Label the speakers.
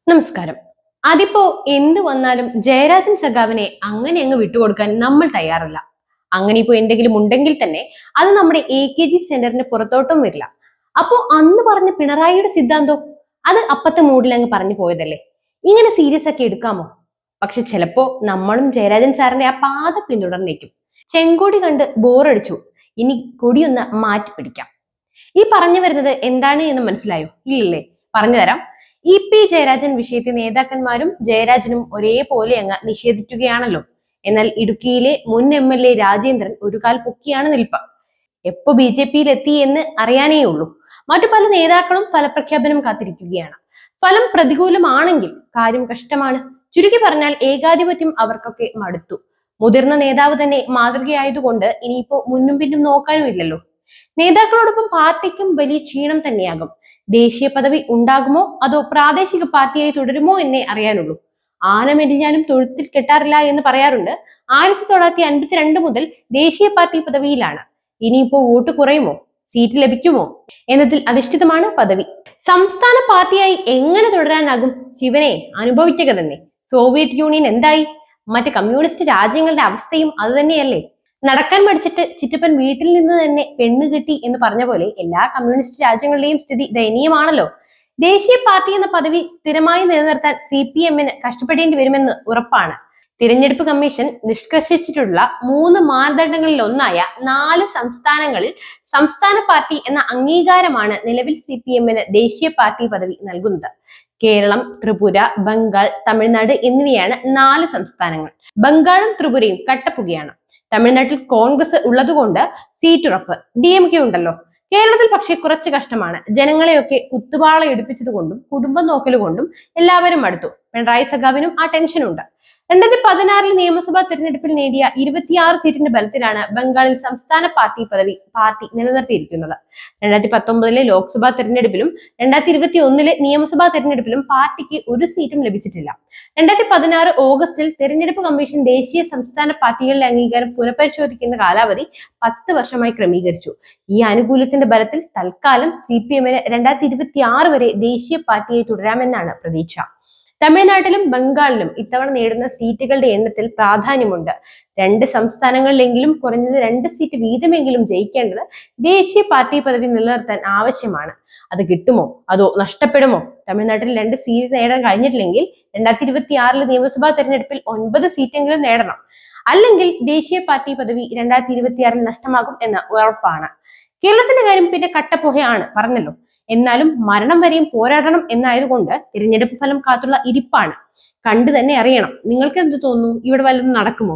Speaker 1: നമസ്കാരം. അതിപ്പോ എന്ത് വന്നാലും ജയരാജൻ സഖാവിനെ അങ്ങനെ അങ്ങ് വിട്ടുകൊടുക്കാൻ നമ്മൾ തയ്യാറല്ല. അങ്ങനെ ഇപ്പോ എന്തെങ്കിലും ഉണ്ടെങ്കിൽ തന്നെ അത് നമ്മുടെ AKG സെന്ററിന് പുറത്തോട്ടും വരില്ല. അപ്പോ അന്ന് പറഞ്ഞ പിണറായിയുടെ സിദ്ധാന്തോ അത് അപ്പത്തെ മൂഡിൽ അങ്ങ് പറഞ്ഞു പോയതല്ലേ. ഇങ്ങനെ സീരിയസ് ആക്കി എടുക്കാമോ? പക്ഷെ ചിലപ്പോ നമ്മളും ജയരാജൻ സാറിന്റെ ആ പാത പിന്തുടർന്നേക്കും. ചെങ്കൊടി കണ്ട് ബോറടിച്ചു, ഇനി കൊടിയൊന്ന് മാറ്റി പിടിക്കാം. ഈ പറഞ്ഞു വരുന്നത് എന്താണ് എന്ന് മനസ്സിലായോ? ഇല്ലല്ലേ? പറഞ്ഞു തരാം. ജയരാജൻ വിഷയത്തിൽ നേതാക്കന്മാരും ജയരാജനും ഒരേപോലെ അങ്ങ് നിഷേധിക്കുകയാണല്ലോ. എന്നാൽ ഇടുക്കിയിലെ മുൻ MLA രാജേന്ദ്രൻ ഒരു കാൽ പൊക്കിയാണ് നിൽപ്പ്. എപ്പോ BJPയിൽ എത്തി എന്ന് അറിയാനേ ഉള്ളൂ. മറ്റു പല നേതാക്കളും ഫലപ്രഖ്യാപനം കാത്തിരിക്കുകയാണ്. ഫലം പ്രതികൂലമാണെങ്കിൽ കാര്യം കഷ്ടമാണ്. ചുരുക്കി പറഞ്ഞാൽ ഏകാധിപത്യം അവർക്കൊക്കെ മടുത്തു. മുതിർന്ന നേതാവ് തന്നെ മാതൃകയായതുകൊണ്ട് ഇനിയിപ്പോ മുന്നും പിന്നും നോക്കാനും ഇല്ലല്ലോ. നേതാക്കളോടൊപ്പം പാർട്ടിക്കും വലിയ ക്ഷീണം തന്നെയാകും. ദേശീയ പദവി ഉണ്ടാകുമോ അതോ പ്രാദേശിക പാർട്ടിയായി തുടരുമോ എന്നേ അറിയാനുള്ളൂ. ആന മെലിഞ്ഞാലും തൊഴുത്തിൽ കെട്ടാറില്ല എന്ന് പറയാറുണ്ട്. 1952 മുതൽ ദേശീയ പാർട്ടി പദവിയിലാണ്. ഇനിയിപ്പോ വോട്ട് കുറയുമോ, സീറ്റ് ലഭിക്കുമോ എന്നതിൽ അധിഷ്ഠിതമാണ് പദവി. സംസ്ഥാന പാർട്ടിയായി എങ്ങനെ തുടരാനാകും? ശിവനെ അനുഭവിക്കുക തന്നെ. സോവിയറ്റ് യൂണിയൻ എന്തായി? മറ്റ് കമ്മ്യൂണിസ്റ്റ് രാജ്യങ്ങളുടെ അവസ്ഥയും അതുതന്നെയല്ലേ. നടക്കാൻ മടിച്ചിട്ട് ചിറ്റപ്പൻ വീട്ടിൽ നിന്ന് തന്നെ പെണ്ണ് കിട്ടി എന്ന് പറഞ്ഞ പോലെ എല്ലാ കമ്മ്യൂണിസ്റ്റ് രാജ്യങ്ങളുടെയും സ്ഥിതി ദയനീയമാണല്ലോ. ദേശീയ പാർട്ടി എന്ന പദവി സ്ഥിരമായി നിലനിർത്താൻ CPM-ന് കഷ്ടപ്പെടേണ്ടി വരുമെന്ന് ഉറപ്പാണ്. തിരഞ്ഞെടുപ്പ് കമ്മീഷൻ നിഷ്കർഷിച്ചിട്ടുള്ള 3 മാനദണ്ഡങ്ങളിൽ ഒന്നായ 4 സംസ്ഥാനങ്ങളിൽ സംസ്ഥാന പാർട്ടി എന്ന അംഗീകാരമാണ് നിലവിൽ CPM-ന് ദേശീയ പാർട്ടി പദവി നൽകുന്നത്. കേരളം, ത്രിപുര, ബംഗാൾ, തമിഴ്നാട് എന്നിവയാണ് 4 സംസ്ഥാനങ്ങൾ. ബംഗാളും ത്രിപുരയും കട്ടപ്പുകയാണ്. തമിഴ്നാട്ടിൽ കോൺഗ്രസ് ഉള്ളതുകൊണ്ട് സീറ്റ് ഉറപ്പ്. DMK ഉണ്ടല്ലോ. കേരളത്തിൽ പക്ഷേ കുറച്ച് കഷ്ടമാണ്. ജനങ്ങളെയൊക്കെ കുത്തുപാള എടുപ്പിച്ചത് കൊണ്ടും കുടുംബം നോക്കലുകൊണ്ടും എല്ലാവരും അടുത്തു. പിണറായി സഖാവിനും ആ ടെൻഷനുണ്ട്. 2016 നിയമസഭാ തെരഞ്ഞെടുപ്പിൽ നേടിയ 26 സീറ്റിന്റെ ബലത്തിലാണ് ബംഗാളിൽ സംസ്ഥാന പാർട്ടി പദവി പാർട്ടി നിലനിർത്തിയിരിക്കുന്നത്. 2019 ലോക്സഭാ തെരഞ്ഞെടുപ്പിലും 2021 നിയമസഭാ തെരഞ്ഞെടുപ്പിലും പാർട്ടിക്ക് ഒരു സീറ്റും ലഭിച്ചിട്ടില്ല. 2016 ഓഗസ്റ്റിൽ തെരഞ്ഞെടുപ്പ് കമ്മീഷൻ ദേശീയ സംസ്ഥാന പാർട്ടികളുടെ അംഗീകാരം പുനഃപരിശോധിക്കുന്ന കാലാവധി 10 വർഷമായി ക്രമീകരിച്ചു. ഈ ആനുകൂല്യത്തിന്റെ ബലത്തിൽ തൽക്കാലം CPM-ന് 2026 വരെ ദേശീയ പാർട്ടിയായി തുടരാമെന്നാണ് പ്രതീക്ഷ. തമിഴ്നാട്ടിലും ബംഗാളിലും ഇത്തവണ നേടുന്ന സീറ്റുകളുടെ എണ്ണത്തിൽ പ്രാധാന്യമുണ്ട്. 2 സംസ്ഥാനങ്ങളിലെങ്കിലും കുറഞ്ഞത് 2 സീറ്റ് വീതമെങ്കിലും ജയിക്കേണ്ടത് ദേശീയ പാർട്ടി പദവി നിലനിർത്താൻ ആവശ്യമാണ്. അത് കിട്ടുമോ അതോ നഷ്ടപ്പെടുമോ? തമിഴ്നാട്ടിൽ 2 സീറ്റ് നേടാൻ കഴിഞ്ഞിട്ടില്ലെങ്കിൽ 2026 നിയമസഭാ തെരഞ്ഞെടുപ്പിൽ 9 സീറ്റെങ്കിലും നേടണം. അല്ലെങ്കിൽ ദേശീയ പാർട്ടി പദവി 2026 നഷ്ടമാകും എന്ന് ഉറപ്പാണ്. കേരളത്തിന്റെ കാര്യം പിന്നെ കട്ടപ്പുകയാണ്, പറഞ്ഞല്ലോ. എന്നാലും മരണം വരെയും പോരാടണം എന്നായതുകൊണ്ട് തിരഞ്ഞെടുപ്പ് ഫലം കാത്തുള്ള ഇരിപ്പാണ്. കണ്ടു തന്നെ അറിയണം. നിങ്ങൾക്ക് എന്ത് തോന്നുന്നു? ഇവിടെ വല്ലതും നടക്കുമോ?